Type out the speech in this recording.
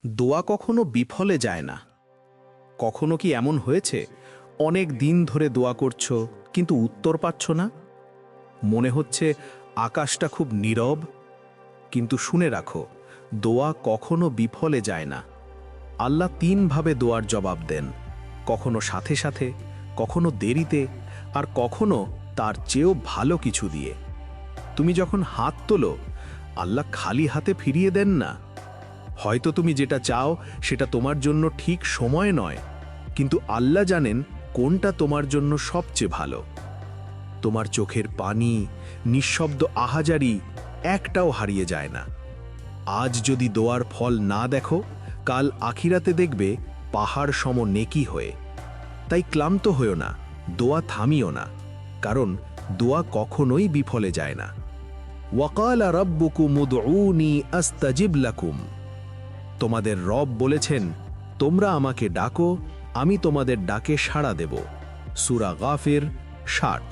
দোয়া কখনো বিফলে যায় না। কখনো কি এমন হয়েছে অনেক দিন ধরে দোয়া করছো কিন্তু উত্তর পাচ্ছ না? মনে হচ্ছে আকাশটা খুব নীরব। কিন্তু শুনে রাখো, দোয়া কখনো বিফলে যায় না। আল্লাহ তিনভাবে দোয়ার জবাব দেন, কখনো সাথে সাথে, কখনো দেরিতে, আর কখনো তার চেয়েও ভালো কিছু দিয়ে। তুমি যখন হাত তোলো, আল্লাহ খালি হাতে ফিরিয়ে দেন না। হয়তো তুমি যেটা চাও সেটা তোমার জন্য ঠিক সময় নয়, কিন্তু আল্লাহ জানেন কোনটা তোমার জন্য সবচেয়ে ভালো। তোমার চোখের পানি, নিঃশব্দ আহাজারি একটাও হারিয়ে যায় না। আজ যদি দোয়ার ফল না দেখো, কাল আখিরাতে দেখবে পাহাড় সম নেকি হয়ে। তাই ক্লান্ত হয়ো না, দোয়া থামিও না, কারণ দোয়া কখনোই বিফলে যায় না। ওয়াকালা রাব্বুকুম উদউনি আস্তাজিব লাকুম। তোমাদের রব বলেছেন, তোমরা আমাকে ডাকো, আমি তোমাদের ডাকে সাড়া দেব। সূরা গাফির 60।